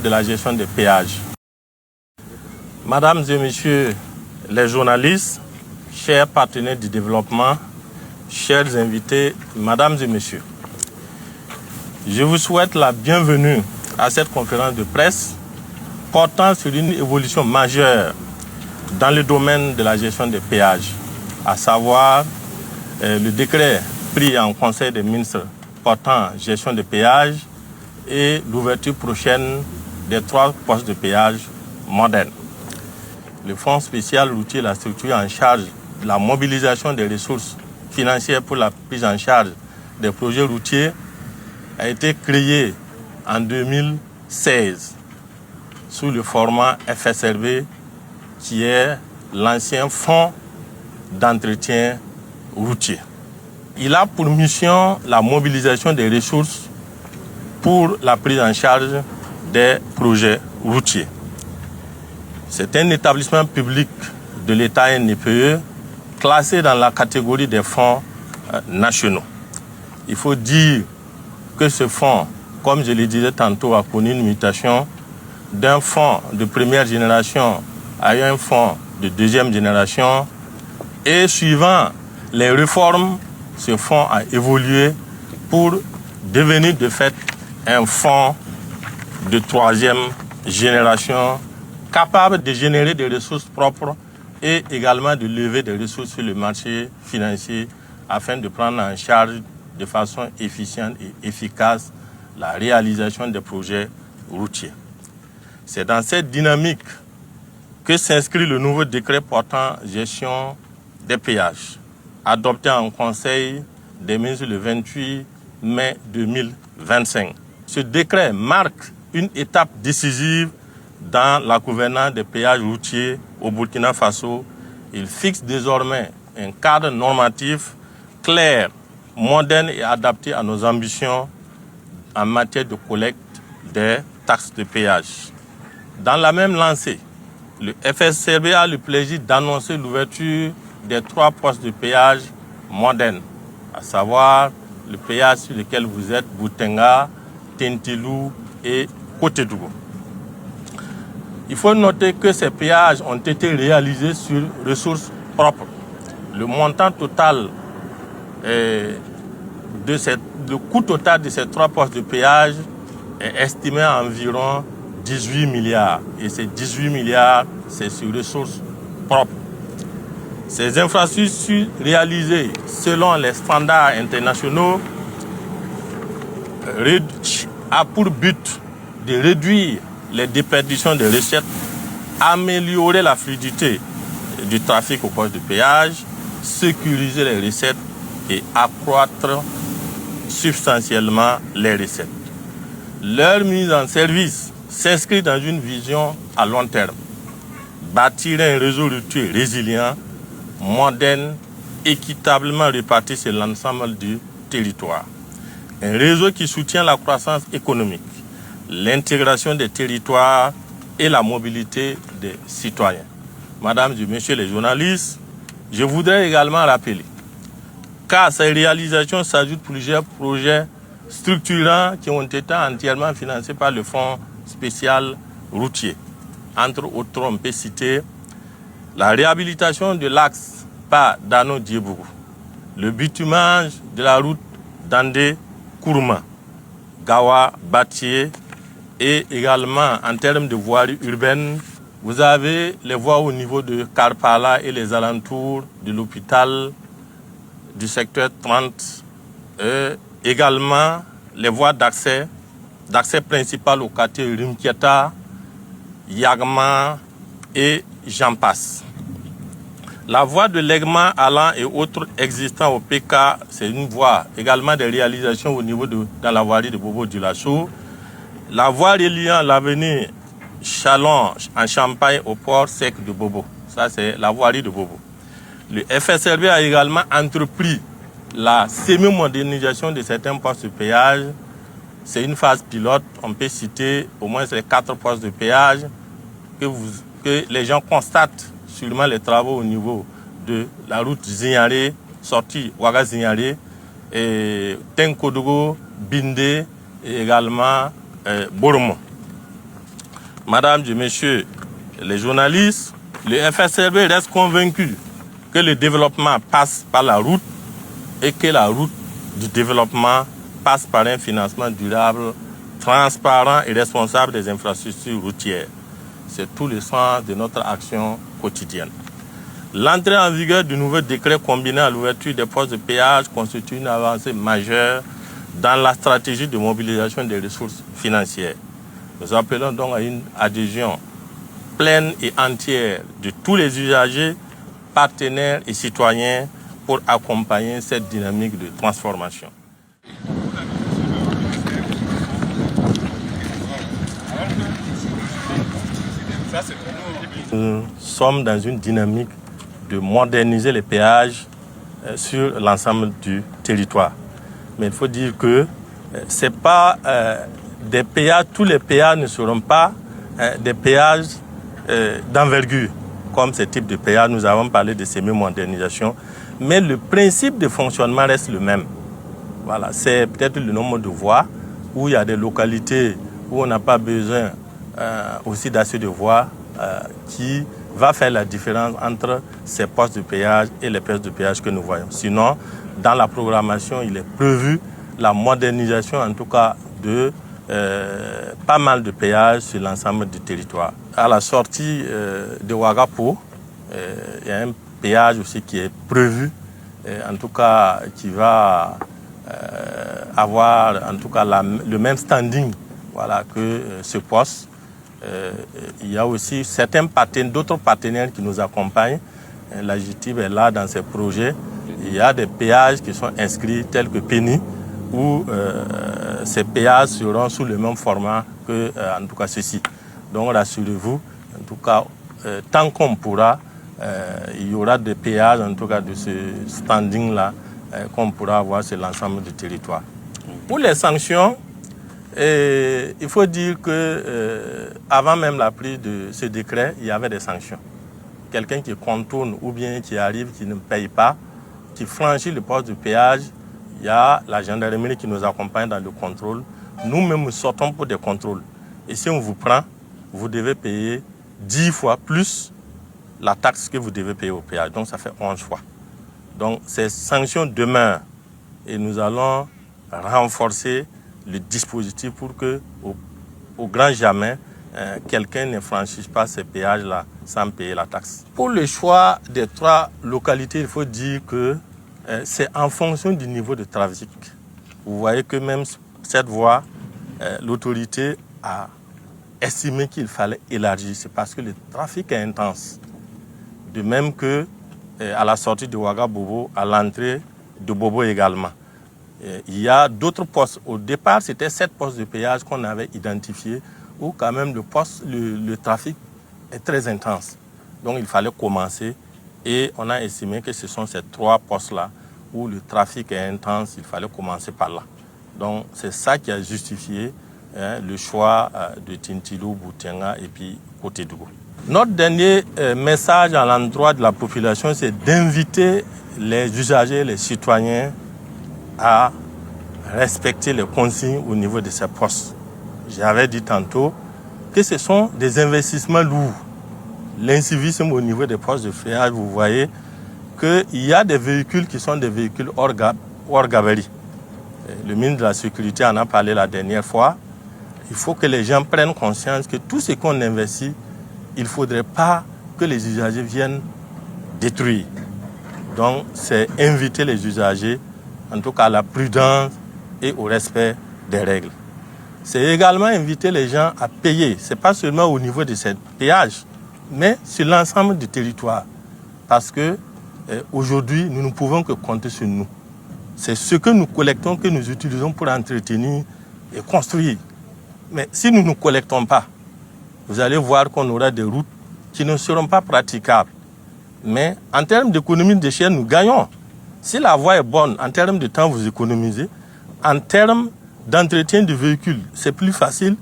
de la gestion des péages. Mesdames et messieurs les journalistes, chers partenaires du développement, chers invités, mesdames et messieurs, je vous souhaite la bienvenue à cette conférence de presse portant sur une évolution majeure dans le domaine de la gestion des péages, à savoir le décret pris en Conseil des ministres portant gestion des péages et l'ouverture prochaine des 3 postes de péage modernes. Le Fonds spécial routier, la structure en charge de la mobilisation des ressources financières pour la prise en charge des projets routiers, a été créé en 2016 sous le format FSRB, qui est l'ancien Fonds d'entretien routier. Il a pour mission la mobilisation des ressources pour la prise en charge des projets routiers. C'est un établissement public de l'État NPE classé dans la catégorie des fonds nationaux. Il faut dire que ce fonds, comme je le disais tantôt, a connu une mutation d'un fonds de première génération à un fonds de deuxième génération. Et suivant les réformes, ce fonds a évolué pour devenir de fait un fonds de troisième génération capable de générer des ressources propres et également de lever des ressources sur le marché financier afin de prendre en charge de façon efficiente et efficace la réalisation des projets routiers. C'est dans cette dynamique que s'inscrit le nouveau décret portant gestion des péages, adopté en Conseil des ministres le 28 mai 2025. Ce décret marque une étape décisive dans la gouvernance des péages routiers au Burkina Faso. Il fixe désormais un cadre normatif clair, moderne et adapté à nos ambitions en matière de collecte des taxes de péage. Dans la même lancée, le FSRB a le plaisir d'annoncer l'ouverture des 3 postes de péage modernes, à savoir le péage sur lequel vous êtes, Boutenga, Tintilou et Cotedougou. Il faut noter que ces péages ont été réalisés sur ressources propres. Le montant total, le coût total de ces 3 postes de péage est estimé à environ 18 milliards. Et ces 18 milliards, c'est sur ressources propres. Ces infrastructures réalisées selon les standards internationaux a pour but de réduire les déperditions de recettes, améliorer la fluidité du trafic au poste de péage, sécuriser les recettes et accroître substantiellement les recettes. Leur mise en service s'inscrit dans une vision à long terme. Bâtir un réseau routier résilient, moderne, équitablement réparti sur l'ensemble du territoire. Un réseau qui soutient la croissance économique, l'intégration des territoires et la mobilité des citoyens. Mesdames et messieurs les journalistes, je voudrais également rappeler qu'à ces réalisations s'ajoutent plusieurs projets structurants qui ont été entièrement financés par le Fonds spécial routier. Entre autres, on peut citer la réhabilitation de l'axe Pas-Dano-Diebougou, le bitumage de la route Dandé-Kourma, Gawa-Batié, et également en termes de voirie urbaine, vous avez les voies au niveau de Karpala et les alentours de l'hôpital du secteur 30, également les voies d'accès principal au quartier Rimkieta, Yagma et j'en passe. La voie de Legma, Alan et autres existants au PK, c'est une voie également de réalisation au niveau dans la voirie de Bobo-Dioulasso. La voie reliant l'avenue Chalon en Champagne au port sec de Bobo. Ça, c'est la voirie de Bobo. Le FSRB a également entrepris la semi-modernisation de certains postes de péage. C'est une phase pilote. On peut citer au moins les 4 postes de péage que les gens constatent sûrement les travaux au niveau de la route Zignaré, sortie Ouaga-Zignaré, et Tenkodogo, Bindé et également Boromo. Madame et Messieurs les journalistes, le FSRB reste convaincu que le développement passe par la route et que la route du développement passe par un financement durable, transparent et responsable des infrastructures routières. C'est tout le sens de notre action quotidienne. L'entrée en vigueur du nouveau décret combiné à l'ouverture des postes de péage constitue une avancée majeure dans la stratégie de mobilisation des ressources financières. Nous appelons donc à une adhésion pleine et entière de tous les usagers, partenaires et citoyens pour accompagner cette dynamique de transformation. Nous sommes dans une dynamique de moderniser les péages sur l'ensemble du territoire. Mais il faut dire que c'est pas des péages, tous les péages ne seront pas des péages d'envergure, comme ce type de péage. Nous avons parlé de semi-modernisation, mais le principe de fonctionnement reste le même. Voilà, c'est peut-être le nombre de voies, où il y a des localités où on n'a pas besoin aussi d'assez de voies qui va faire la différence entre ces postes de péage et les postes de péage que nous voyons. Sinon, dans la programmation, il est prévu la modernisation, en tout cas, de pas mal de péages sur l'ensemble du territoire. À la sortie de Ouagapo, il y a un péage aussi qui est prévu, en tout cas, qui va avoir en tout cas le même standing, voilà, que ce poste. Il y a aussi d'autres partenaires qui nous accompagnent. La GTIB est là dans ces projets. Il y a des péages qui sont inscrits tels que Penny, où ces péages seront sous le même format que en tout cas ceci. Donc rassurez-vous, en tout cas, tant qu'on pourra, il y aura des péages en tout cas de ce standing-là qu'on pourra avoir sur l'ensemble du territoire. Pour les sanctions, il faut dire que avant même la prise de ce décret, il y avait des sanctions. Quelqu'un qui contourne ou bien qui arrive, qui ne paye pas, qui franchit le poste de péage, il y a la gendarmerie qui nous accompagne dans le contrôle. Nous-mêmes, nous sortons pour des contrôles. Et si on vous prend, vous devez payer 10 fois plus la taxe que vous devez payer au péage. Donc ça fait 11 fois. Donc ces sanctions demeurent. Et nous allons renforcer le dispositif pour que, au grand jamais, quelqu'un ne franchisse pas ces péages-là sans payer la taxe. Pour le choix des 3 localités, il faut dire que c'est en fonction du niveau de trafic. Vous voyez que même cette voie, l'autorité a estimé qu'il fallait élargir. C'est parce que le trafic est intense. De même que à la sortie de Ouagabobo, à l'entrée de Bobo également. Il y a d'autres postes. Au départ, c'était 7 postes de péage qu'on avait identifiés où quand même le trafic est très intense. Donc il fallait commencer et on a estimé que ce sont ces 3 postes-là où le trafic est intense, il fallait commencer par là. Donc c'est ça qui a justifié le choix de Tintilou, Boutianga et puis Cotédougou. Notre dernier message à l'endroit de la population, c'est d'inviter les usagers, les citoyens à respecter les consignes au niveau de ces postes. J'avais dit tantôt que ce sont des investissements lourds. L'incivisme au niveau des postes de péage, vous voyez qu'il y a des véhicules qui sont des véhicules hors gabarit. Le ministre de la Sécurité en a parlé la dernière fois. Il faut que les gens prennent conscience que tout ce qu'on investit, il ne faudrait pas que les usagers viennent détruire. Donc, c'est inviter les usagers, en tout cas à la prudence et au respect des règles. C'est également inviter les gens à payer. Ce n'est pas seulement au niveau de ces péages, mais sur l'ensemble du territoire. Parce que aujourd'hui, nous ne pouvons que compter sur nous. C'est ce que nous collectons que nous utilisons pour entretenir et construire. Mais si nous ne collectons pas, vous allez voir qu'on aura des routes qui ne seront pas praticables. Mais en termes d'économie de d'échelle, nous gagnons. Si la voie est bonne, en termes de temps, vous économisez. En termes d'entretien du véhicule, c'est plus facile.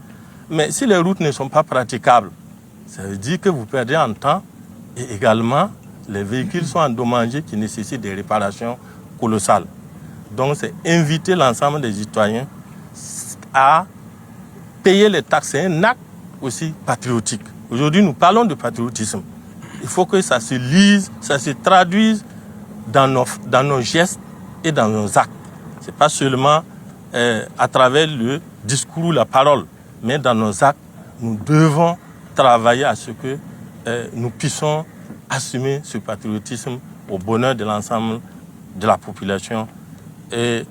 Mais si les routes ne sont pas praticables, ça veut dire que vous perdez en temps et également les véhicules sont endommagés qui nécessitent des réparations colossales. Donc c'est inviter l'ensemble des citoyens à payer les taxes. C'est un acte aussi patriotique. Aujourd'hui, nous parlons de patriotisme. Il faut que ça se lise, ça se traduise dans nos gestes et dans nos actes. Ce n'est pas seulement à travers le discours ou la parole, mais dans nos actes, nous devons travailler à ce que nous puissions assumer ce patriotisme au bonheur de l'ensemble de la population et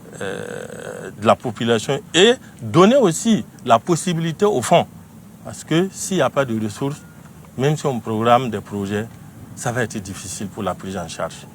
donner aussi la possibilité au fond. Parce que s'il n'y a pas de ressources, même si on programme des projets, ça va être difficile pour la prise en charge.